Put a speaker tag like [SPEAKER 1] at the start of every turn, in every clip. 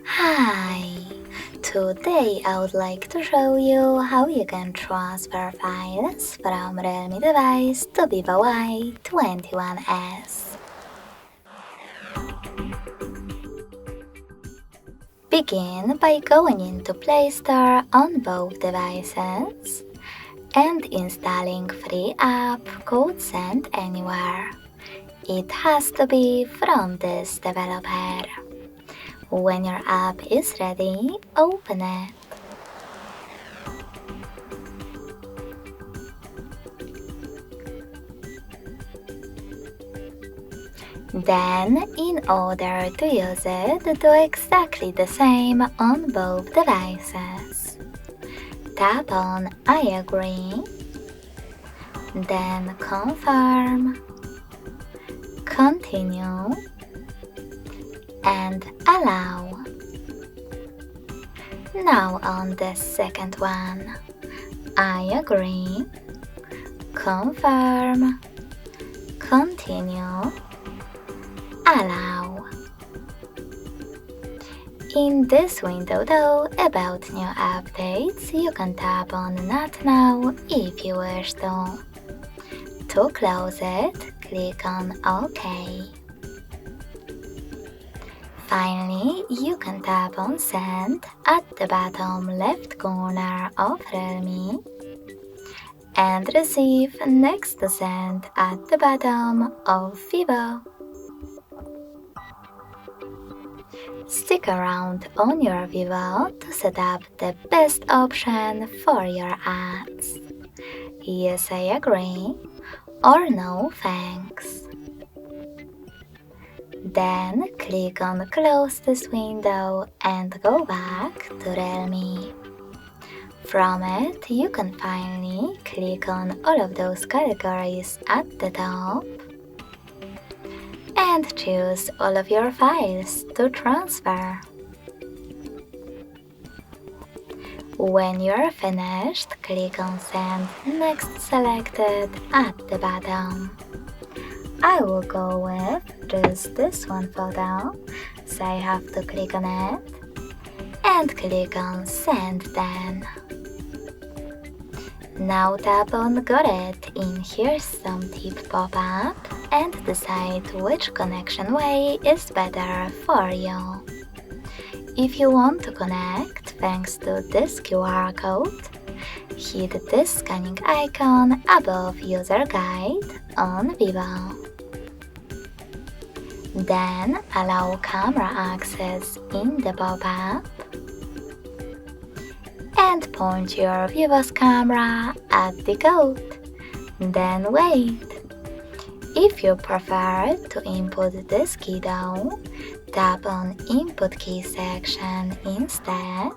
[SPEAKER 1] Hi! Today I would like to show you how you can transfer files from REALME Device to VIVO Y21s. Begin by going into Play Store on both devices and installing free app called Send Anywhere. It has to be from this developer. When your app is ready, open it. Then, in order to use it, do exactly the same on both devices. Tap on I agree, then confirm, continue, and allow. Now on the second one, I agree, confirm, continue, allow. In this window though, about new updates, you can tap on Not Now if you wish to. To close it, click on OK. Finally, you can tap on Send at the bottom left corner of REALME and receive next to Send at the bottom of VIVO. Stick around on your VIVO to set up the best option for your ads. Yes, I agree, or no thanks. Then click on Close this window and go back to REALME. From it, you can finally click on all of those categories at the top and choose all of your files to transfer. When you're finished, click on Send Next selected at the bottom. I will go with just this one photo, so I have to click on it and click on Send then. Now tap on Got it in Here's Some Tip pop-up and decide which connection way is better for you. If you want to connect thanks to this QR code, hit this scanning icon above User Guide on VIVO. Then allow camera access in the pop-up and point your VIVO's camera at the code. Then wait. If you prefer to input this key though, tap on Input Key section instead.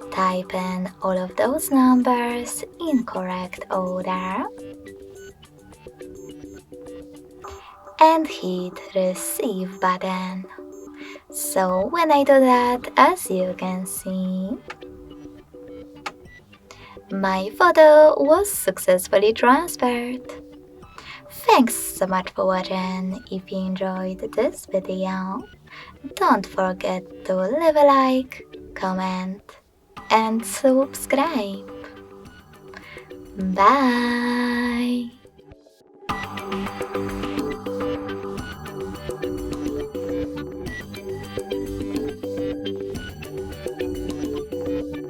[SPEAKER 1] Type in all of those numbers in correct order and hit Receive button. So when I do that, as you can see, my photo was successfully transferred. Thanks so much for watching. If you enjoyed this video, don't forget to leave a like, comment, and subscribe. Bye!